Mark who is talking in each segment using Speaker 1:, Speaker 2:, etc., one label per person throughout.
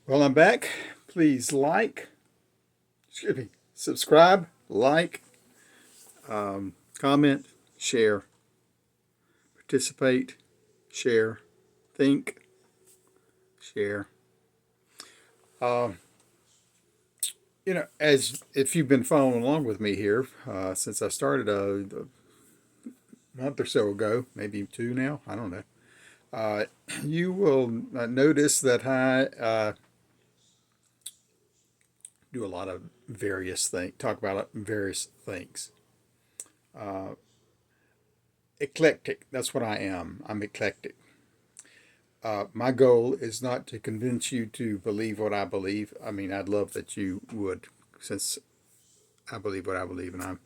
Speaker 1: Well, I'm back. Please subscribe, comment, share, participate, share, think, share. Um, as if you've been following along with me here since I started a month or so ago, maybe two now, I don't know. Uh, you will notice that I do a lot of various things, talk about various things. Uh, Eclectic, that's what I am. I'm eclectic. My goal is not to convince you to believe what I believe. I mean, I'd love that you would, since I believe what I believe, and I'm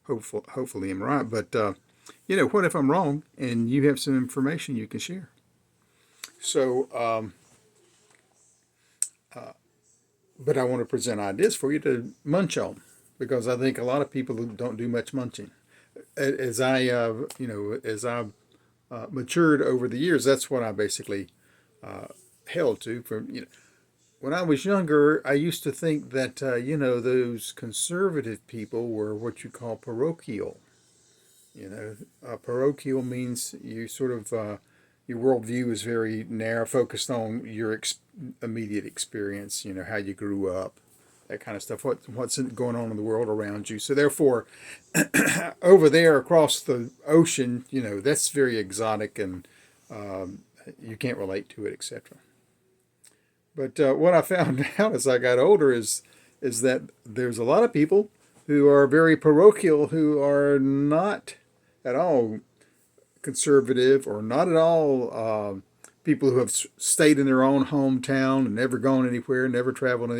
Speaker 1: hopefully I'm right. But what if I'm wrong and you have some information you can share? So, but I want to present ideas for you to munch on because I think a lot of people don't do much munching. As I matured over the years, that's what I basically held to. When I was younger, I used to think that those conservative people were what you call parochial. Parochial means you sort of your worldview is very narrow, focused on your immediate experience. You know how you grew up, that kind of stuff. What's going on in the world around you. So therefore, over there across the ocean, that's very exotic and you can't relate to it, etc. But what I found out as I got older is that there's a lot of people who are very parochial who are not at all conservative or not at all people who have stayed in their own hometown and never gone anywhere, never traveled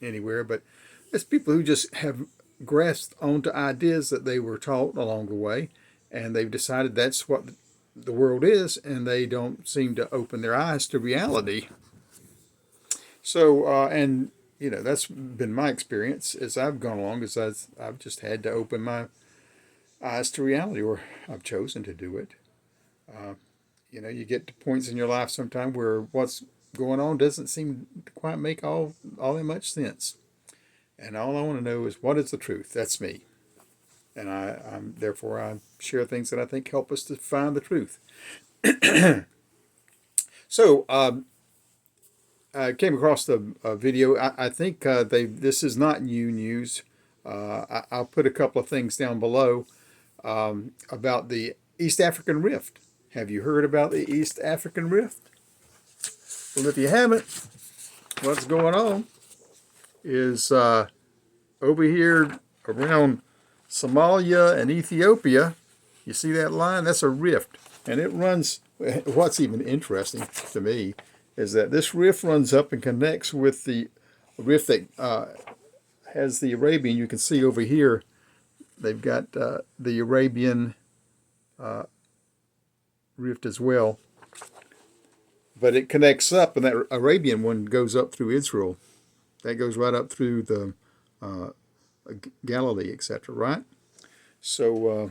Speaker 1: anywhere. But it's people who just have grasped onto ideas that they were taught along the way, and they've decided that's what the world is, and they don't seem to open their eyes to reality. So, and that's been my experience as I've gone along, as I've just had to open my eyes to reality, or I've chosen to do it. Uh, you get to points in your life sometime where what's going on doesn't seem to quite make all that much sense. And all I want to know is what is the truth? That's me. And I'm therefore I share things that I think help us to find the truth. So I came across the video. I think this is not new news. I'll put a couple of things down below about the East African Rift. Have you heard about the East African Rift? Well, if you haven't, what's going on is over here around Somalia and Ethiopia, you see that line? That's a rift. And it runs, what's even interesting to me is that this rift runs up and connects with the rift that has the Arabian. You can see over here, they've got the Arabian rift as well. But it connects up, and that Arabian one goes up through Israel. That goes right up through the Galilee, etc., right? So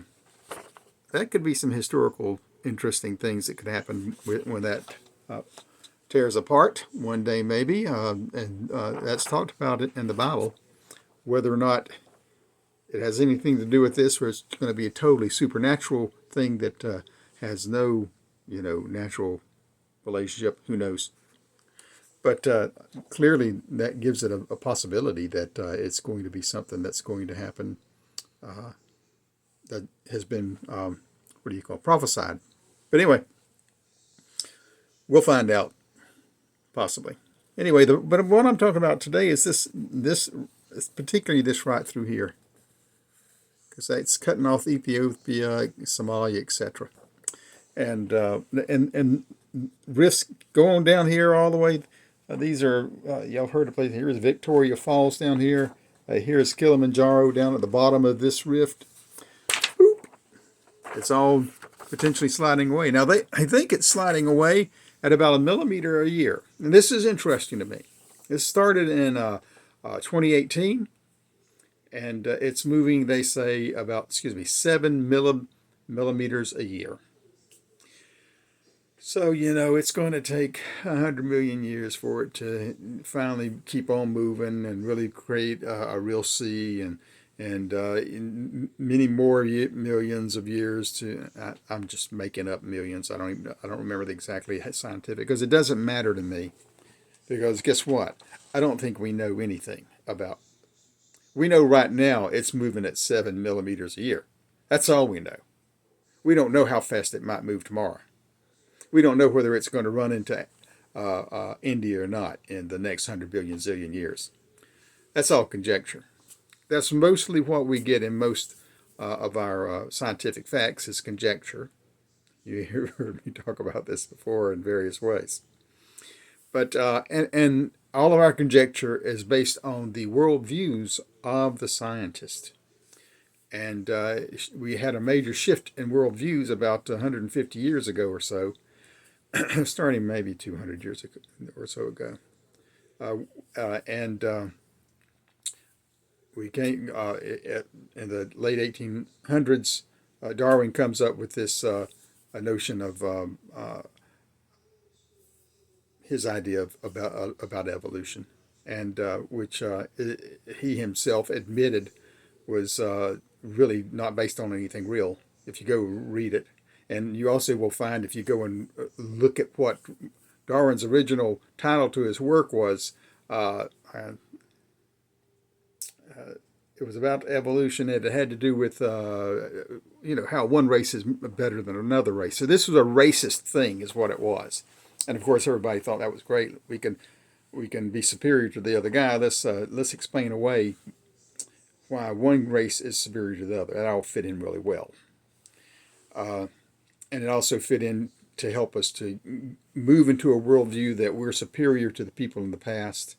Speaker 1: that could be some historical, interesting things that could happen when that tears apart one day, maybe. And that's talked about it in the Bible. Whether or not it has anything to do with this, or it's going to be a totally supernatural thing that has no, natural relationship, who knows? But clearly that gives it a possibility that it's going to be something that's going to happen that has been, prophesied. But anyway, we'll find out, possibly. Anyway, but what I'm talking about today is this particularly this right through here, because it's cutting off Ethiopia, Somalia, etc. And risks go on down here all the way. These are y'all heard of place. Here is Victoria Falls down here. Here is Kilimanjaro down at the bottom of this rift. Boop. It's all potentially sliding away. Now I think it's sliding away at about a millimeter a year, and this is interesting to me. This started in 2018, and it's moving. They say about 7 millimeters a year. So, it's going to take 100 million years for it to finally keep on moving and really create a real sea, and many more millions of years to. I'm just making up millions. I don't remember the exactly scientific, because it doesn't matter to me, because guess what? I don't think we know anything about. We know right now it's moving at 7 millimeters a year. That's all we know. We don't know how fast it might move tomorrow. We don't know whether it's going to run into India or not in the next 100 billion zillion years. That's all conjecture. That's mostly what we get in most of our scientific facts is conjecture. You heard me talk about this before in various ways. But and all of our conjecture is based on the worldviews of the scientist. And we had a major shift in worldviews about 150 years ago or so, starting maybe 200 years ago or so ago. And we came in the late 1800s. Darwin comes up with this a notion of his idea of about evolution, and which he himself admitted was really not based on anything real. If you go read it, and you also will find if you go and look at what Darwin's original title to his work was, it was about evolution. It had to do with how one race is better than another race. So this was a racist thing, is what it was. And of course, everybody thought that was great. We can be superior to the other guy. Let's explain away why one race is superior to the other. That all fit in really well, and it also fit in to help us to move into a worldview that we're superior to the people in the past.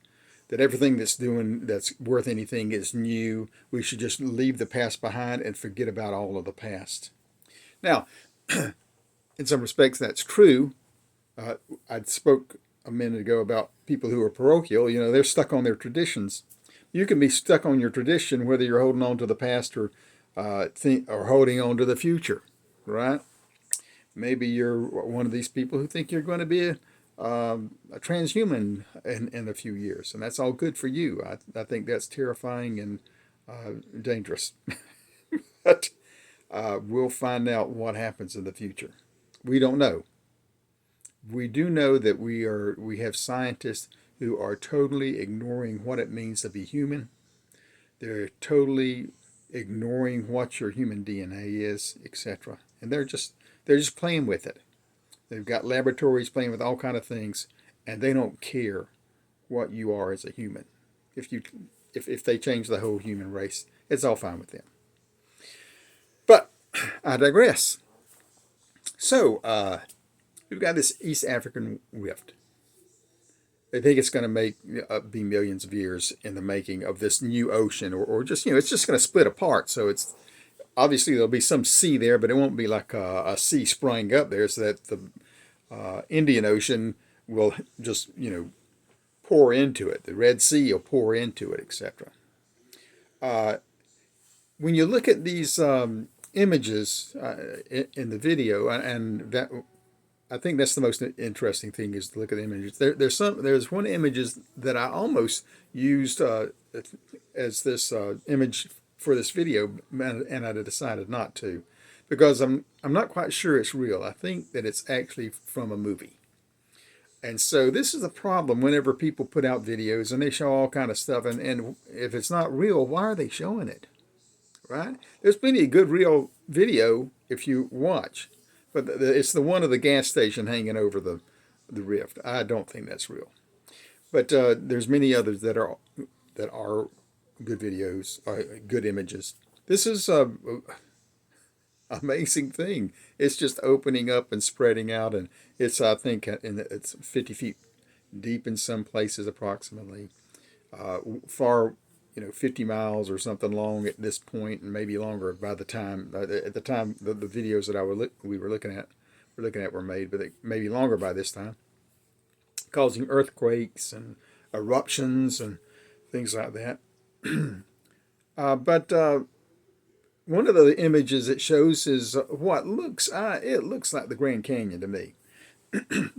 Speaker 1: That everything that's worth anything is new. We should just leave the past behind and forget about all of the past. Now, in some respects, that's true. I spoke a minute ago about people who are parochial. They're stuck on their traditions. You can be stuck on your tradition whether you're holding on to the past or holding on to the future, right? Maybe you're one of these people who think you're going to be a transhuman in a few years, and that's all good for you. I think that's terrifying and dangerous. But we'll find out what happens in the future. We don't know. We do know that we have scientists who are totally ignoring what it means to be human. They're totally ignoring what your human DNA is, etc. And they're just playing with it. They've got laboratories playing with all kind of things, and they don't care what you are as a human. If they change the whole human race, it's all fine with them. But I digress. So we've got this East African rift. They think it's going to be millions of years in the making of this new ocean, or just it's just going to split apart. So it's obviously there'll be some sea there, but it won't be like a sea spraying up there, so that the Indian Ocean will just pour into it. The Red Sea will pour into it, etc. When you look at these images in the video, and that I think that's the most interesting thing is to look at the images. There's one images that I almost used as this image for this video, and I decided not to, because I'm not quite sure it's real. I think that it's actually from a movie. And so this is a problem whenever people put out videos and they show all kind of stuff, and if it's not real, why are they showing it? Right? There's plenty of good real video if you watch, but it's the one of the gas station hanging over the rift. I don't think that's real. But there's many others that are good videos, good images. This is a amazing thing. It's just opening up and spreading out, and I think it's 50 feet deep in some places approximately, far 50 miles or something long at this point, and maybe longer by the time at the time the videos that we were looking at were made, but maybe longer by this time, causing earthquakes and eruptions and things like that. But one of the images it shows is what looks it looks like the Grand Canyon to me.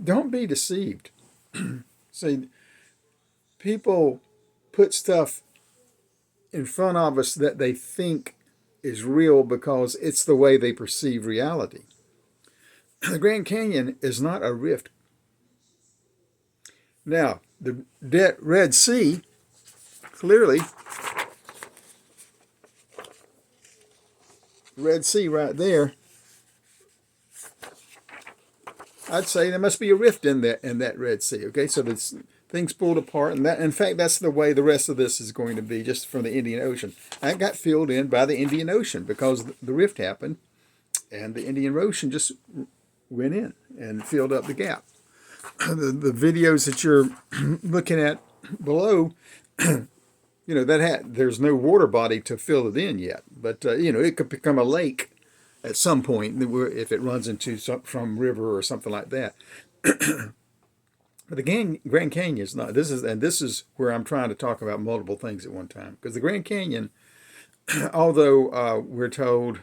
Speaker 1: don't be deceived. See, people put stuff in front of us that they think is real because it's the way they perceive reality. The Grand Canyon is not a rift. Now, the Red Sea, clearly, Red Sea right there, I'd say there must be a rift in that Red Sea. Okay, so this things pulled apart, and that, in fact, that's the way the rest of this is going to be, just from the Indian Ocean. That got filled in by the Indian Ocean because the rift happened, and the Indian Ocean just went in and filled up the gap. The videos that you're looking at below, there's no water body to fill it in yet, but it could become a lake at some point if it runs into some river or something like that. But the Grand Canyon is not. This is where I'm trying to talk about multiple things at one time, because the Grand Canyon, although we're told,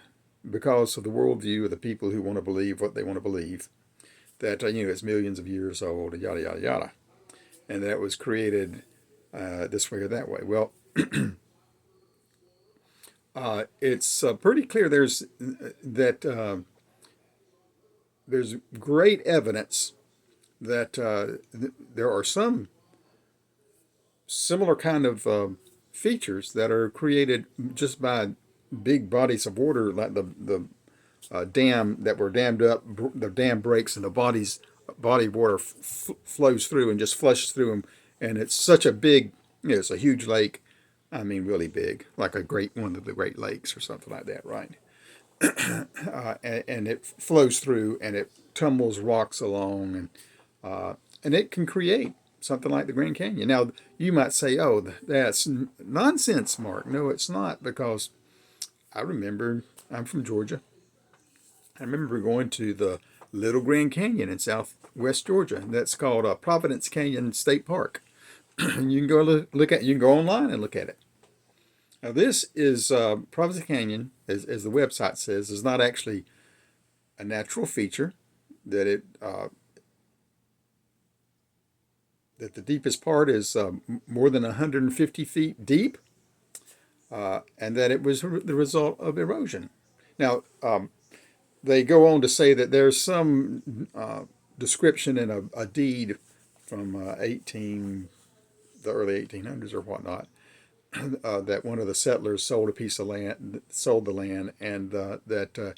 Speaker 1: because of the worldview of the people who want to believe what they want to believe, that it's millions of years old, and yada yada yada, and that it was created this way or that way. Well, it's pretty clear there's great evidence that there are some similar kind of features that are created just by big bodies of water, like the dam that were dammed up. The dam breaks and the body of water flows through and just flushes through them, and it's such a big, it's a huge lake. I mean, really big, like one of the Great Lakes or something like that, right? And it flows through and it tumbles rocks along, and it can create something like the Grand Canyon. Now, you might say, "Oh, that's nonsense, Mark." No, it's not, because I remember, I'm from Georgia. I remember going to the Little Grand Canyon in southwest Georgia. That's called Providence Canyon State Park. And you can go you can go online and look at it. Now, this is Providence Canyon, as the website says, is not actually a natural feature. That that the deepest part is more than 150 feet deep, and that it was the result of erosion. Now, they go on to say that there's some description in a deed from the early 1800s or whatnot, that one of the settlers sold the land, and that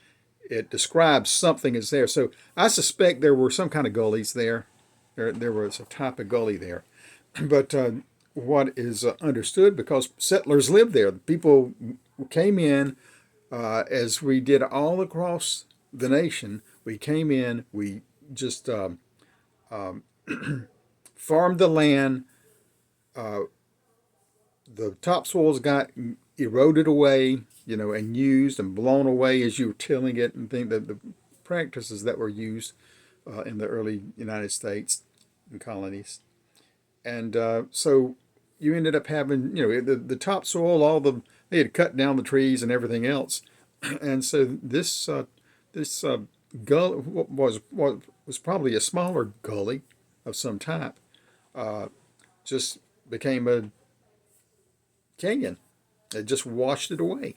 Speaker 1: it describes something is there. So I suspect there were some kind of gullies there. There was a type of gully there. But what is understood, because settlers lived there, people came in, as we did all across the nation. We came in, we just farmed the land. The topsoils got eroded away, and used and blown away as you were tilling it, and think that the practices that were used in the early United States and colonies. And so you ended up having, the topsoil, they had cut down the trees and everything else. And so this gully was probably a smaller gully of some type, just became a canyon. It just washed away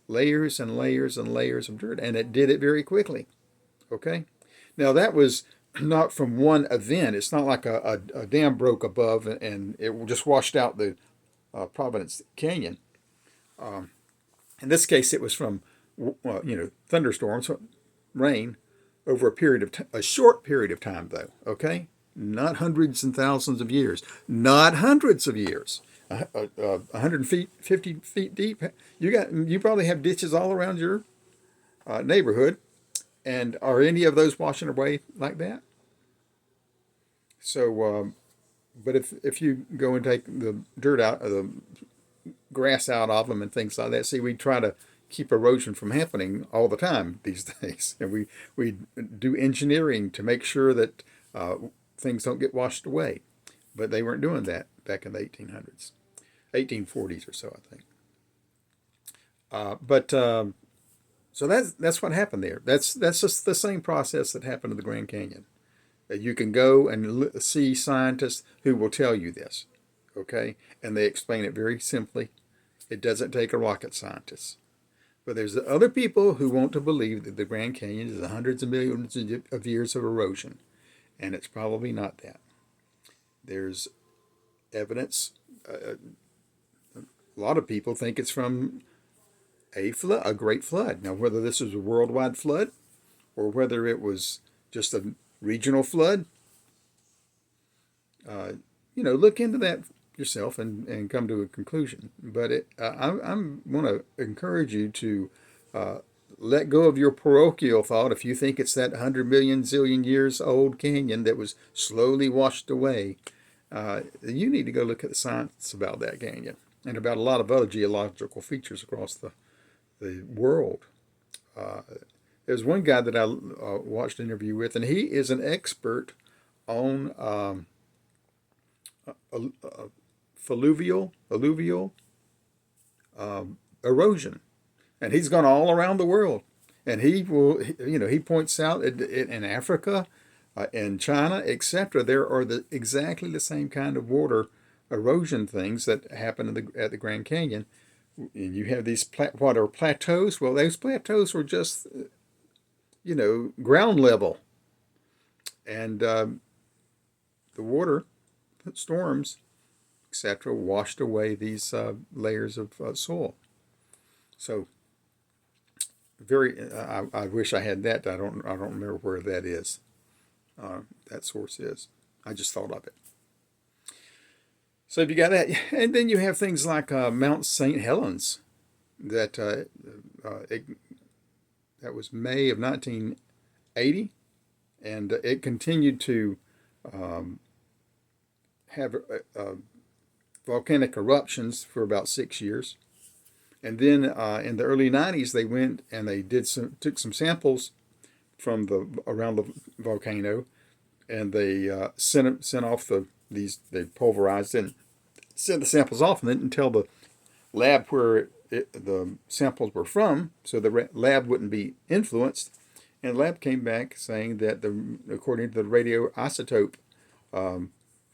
Speaker 1: layers and layers and layers of dirt, and it did it very quickly. Okay, now that was not from one event. It's not like a dam broke above and it just washed out the Providence Canyon. In this case, it was from thunderstorms, rain, over a short period of time, though. Okay, not hundreds and thousands of years, not hundreds of years. 150 feet deep. You probably have ditches all around your neighborhood, and are any of those washing away like that? So, but if you go and take the dirt out, the grass out of them and things like that, see, we try to keep erosion from happening all the time these days, and we do engineering to make sure that things don't get washed away. But they weren't doing that back in the 1840s or so, I think. But So that's what happened there. That's just the same process that happened to the Grand Canyon. That you can go and see scientists who will tell you this, okay, and they explain it very simply. It doesn't take a rocket scientist. But there's the other people who want to believe that the Grand Canyon is hundreds of millions of years of erosion, and it's probably not that. There's evidence. A lot of people think it's from a flood, a great flood. Now, whether this is a worldwide flood or whether it was just a regional flood, look into that yourself and come to a conclusion. But I'm want to encourage you to let go of your parochial thought. If you think it's that 100 million zillion years old canyon that was slowly washed away, you need to go look at the science about that canyon and about a lot of other geological features across the world. There's one guy that I watched an interview with, and he is an expert on alluvial erosion, and he's gone all around the world. And he points out in Africa, in China, etc., there are exactly the same kind of water erosion things that happen at the Grand Canyon. And you have these what are plateaus. Well, those plateaus were just ground level, and the water storms, etc., washed away these layers of soil. So I wish I had that. I don't remember where that is. That source is. I just thought of it. So if you got that, and then you have things like Mount St. Helens, that that was May of 1980, and it continued to have volcanic eruptions for about 6 years. And then in the early 90s, they went and they took some samples from around the volcano, and they sent off they pulverized and sent the samples off, and didn't tell the lab where the samples were from, so the lab wouldn't be influenced. And the lab came back saying that according to the radioisotope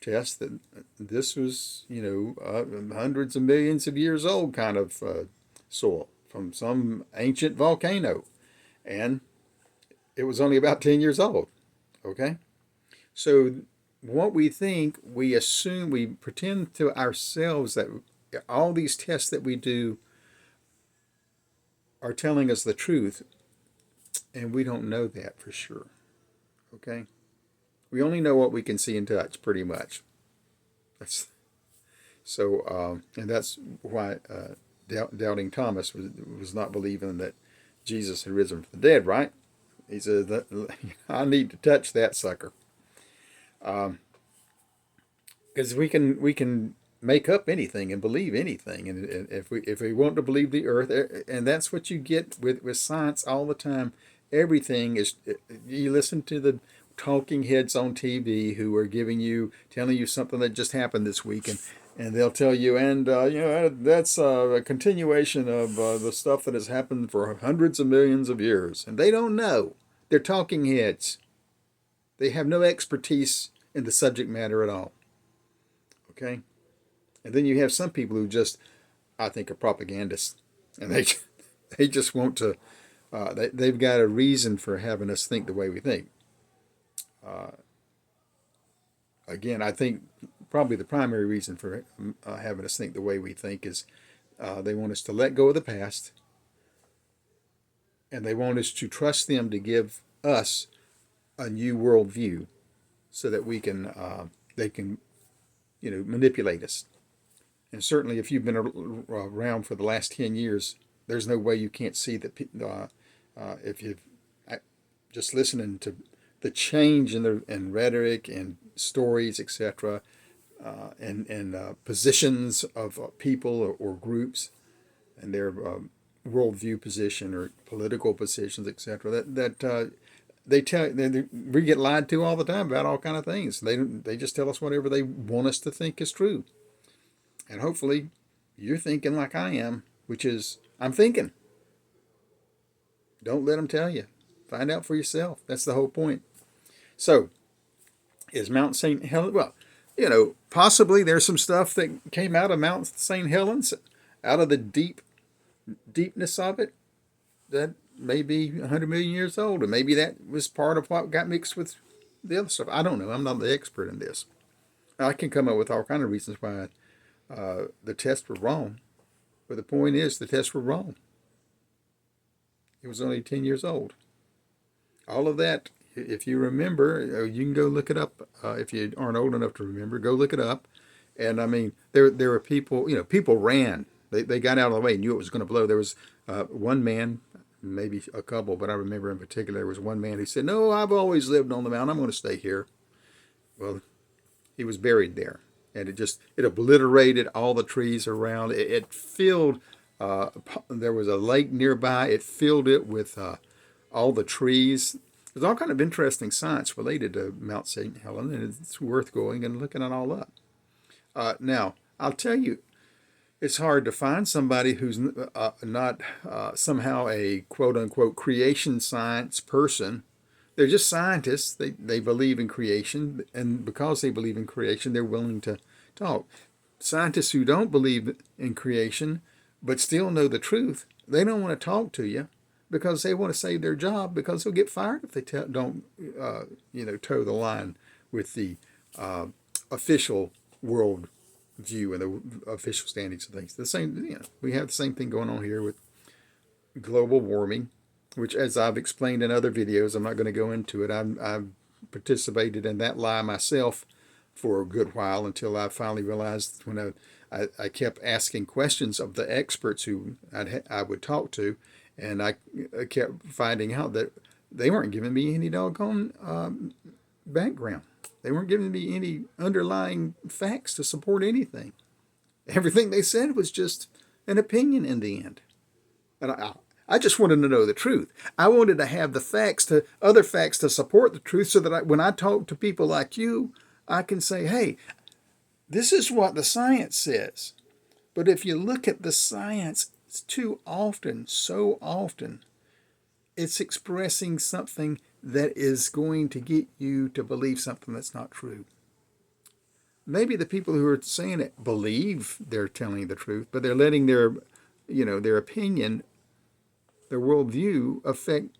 Speaker 1: test, that this was hundreds of millions of years old kind of soil from some ancient volcano, and it was only about 10 years old. Okay, so what we think, we assume, we pretend to ourselves that all these tests that we do are telling us the truth, and we don't know that for sure. Okay, we only know what we can see and touch, pretty much. That's so, and that's why doubting Thomas was not believing that Jesus had risen from the dead, right? He said, "I need to touch that sucker." Because we can make up anything and believe anything, and if we want to believe the earth, and that's what you get with science all the time. Everything is, you listen to the talking heads on TV who are telling you something that just happened this week, and they'll tell you, and that's a continuation of the stuff that has happened for hundreds of millions of years, and they don't know. They're talking heads. They have no expertise in the subject matter at all. Okay? And then you have some people who just, I think, are propagandists. And they just want to, they've got a reason for having us think the way we think. Again, I think probably the primary reason for having us think the way we think is they want us to let go of the past, and they want us to trust them to give us a new worldview, so that they can manipulate us. And certainly, if you've been around for the last 10 years, there's no way you can't see that if you've just listening to the change in rhetoric and stories, etc., and positions of people or groups, and their worldview position or political positions, etc. We get lied to all the time about all kind of things. They just tell us whatever they want us to think is true. And hopefully you're thinking like I am, which is I'm thinking. Don't let them tell you. Find out for yourself. That's the whole point. So, is Mount St. Helens? Well, possibly there's some stuff that came out of Mount St. Helens, out of the deepness of it, that may be 100 million years old, and maybe that was part of what got mixed with the other stuff. I don't know. I'm not the expert in this. I can come up with all kind of reasons why the tests were wrong, but the point is the tests were wrong. It was only 10 years old. All of that, if you remember, you can go look it up. If you aren't old enough to remember, go look it up. And I mean, there were people, people ran. They got out of the way, knew it was going to blow. There was one man, maybe a couple, but I remember in particular, there was one man who said, "No, I've always lived on the mountain. I'm going to stay here." Well, he was buried there. And it obliterated all the trees around. It filled, there was a lake nearby. It filled it with all the trees. There's all kind of interesting science related to Mount St. Helens, and it's worth going and looking it all up. Now, I'll tell you, it's hard to find somebody who's not somehow a quote-unquote creation science person. They're just scientists. They believe in creation, and because they believe in creation, they're willing to talk. Scientists who don't believe in creation but still know the truth, they don't want to talk to you because they want to save their job, because they'll get fired if they don't toe the line with the official world view and the official standings of things. The same, we have the same thing going on here with global warming, which, as I've explained in other videos, I'm not going to go into it. I've participated in that lie myself for a good while until I finally realized when I kept asking questions of the experts who I would talk to, and I kept finding out that they weren't giving me any doggone background. They weren't giving me any underlying facts to support anything. Everything they said was just an opinion in the end. And I just wanted to know the truth. I wanted to have the other facts to support the truth, so that when I talk to people like you, I can say, hey, this is what the science says. But if you look at the science too often, so often, it's expressing something that is going to get you to believe something that's not true. Maybe the people who are saying it believe they're telling the truth, but they're letting their opinion, their worldview, affect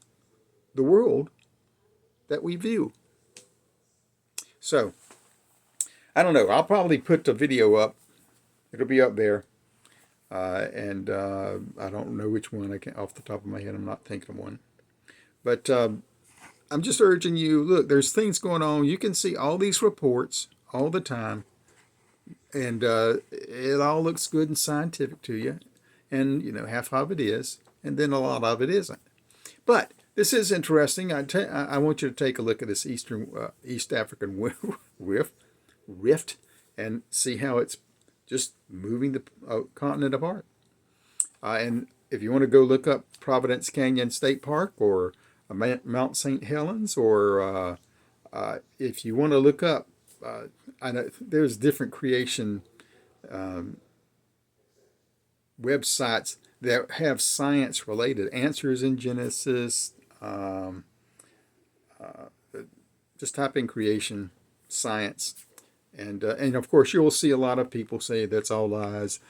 Speaker 1: the world that we view. So, I don't know. I'll probably put the video up. It'll be up there. And I don't know which one. I can't, off the top of my head, I'm not thinking of one. But I'm just urging you, look, there's things going on. You can see all these reports all the time. And it all looks good and scientific to you. And, half of it is. And then a lot of it isn't. But this is interesting. I want you to take a look at this East African rift and see how it's just moving the continent apart. And if you want to go look up Providence Canyon State Park or Mount St. Helens, or if you want to look up, I know there's different creation websites that have science related answers in Genesis. Just type in creation science, and of course you'll see a lot of people say that's all lies.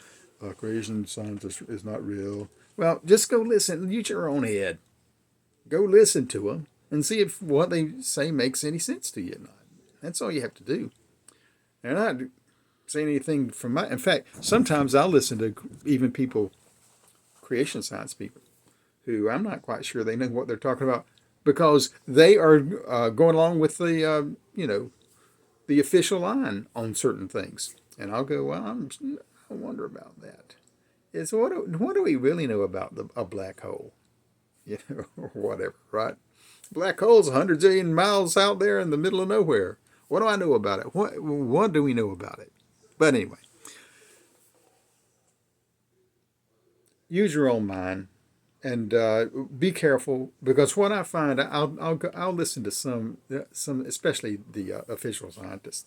Speaker 1: Creation science is not real. Well, just go listen. Use your own head. Go listen to them and see if what they say makes any sense to you or not. That's all you have to do. They're not saying anything from my. In fact, sometimes I'll listen to even people, creation science people, who I'm not quite sure they know what they're talking about, because they are going along with the the official line on certain things. And I'll go, well, I wonder about that. It's what do we really know about a black hole? Or whatever, right? Black hole's 100 zillion miles out there in the middle of nowhere. What do I know about it? What do we know about it? But anyway, use your own mind and be careful, because what I find, I'll listen to some, especially the official scientists.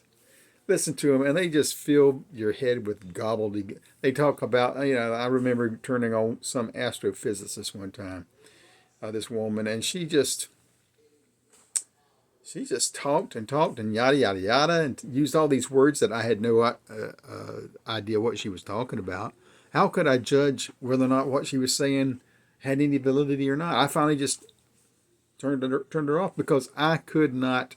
Speaker 1: Listen to them, and they just fill your head with gobbledygook. They talk about, I remember turning on some astrophysicist one time, this woman, and she just talked and talked and yada yada yada, and used all these words that I had no idea what she was talking about. How could I judge whether or not what she was saying had any validity or not? I finally just turned her off because I could not.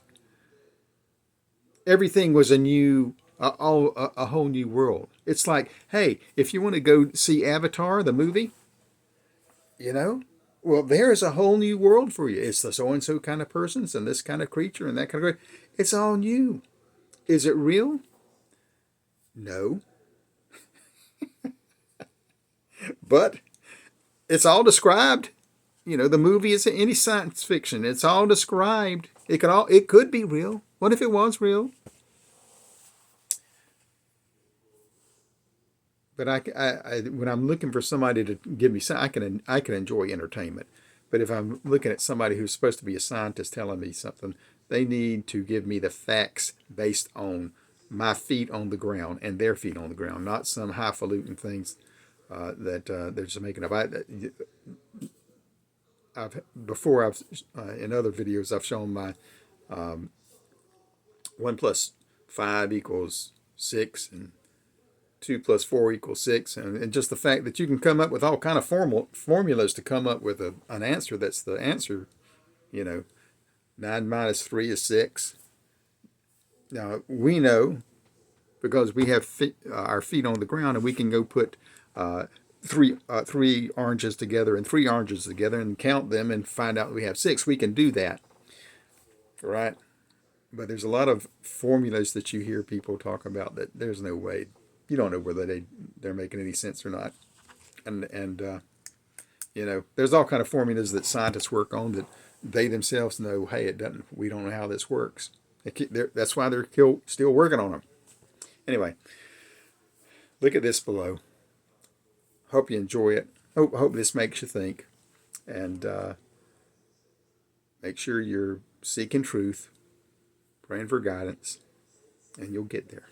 Speaker 1: Everything was a new, a whole new world. It's like, hey, if you want to go see Avatar, the movie, you know, well, there's a whole new world for you. It's the so and so kind of persons and this kind of creature and that kind of. It's all new. Is it real? No, but it's all described. You know, the movie is any science fiction. It's all described. It could be real. What if it was real? But when I'm looking for somebody to give me I can enjoy entertainment. But if I'm looking at somebody who's supposed to be a scientist telling me something, they need to give me the facts based on my feet on the ground and their feet on the ground, not some highfalutin things that they're just making up. I've before I've in other videos I've shown my 1 plus 5 equals 6 and 2 plus 4 equals 6, and just the fact that you can come up with all kind of formulas to come up with an answer that's the answer. You know, 9 minus 3 is 6. Now we know because we have our feet on the ground, and we can go put three oranges together and 3 oranges together and count them and find out we have 6. We can do that, right? But there's a lot of formulas that you hear people talk about that there's no way. You don't know whether they're making any sense or not. And you know, there's all kind of formulas that scientists work on that they themselves know, hey, it doesn't. We don't know how this works. That's why they're still working on them. Anyway, look at this below. Hope you enjoy it. Hope this makes you think, and make sure you're seeking truth, praying for guidance, and you'll get there.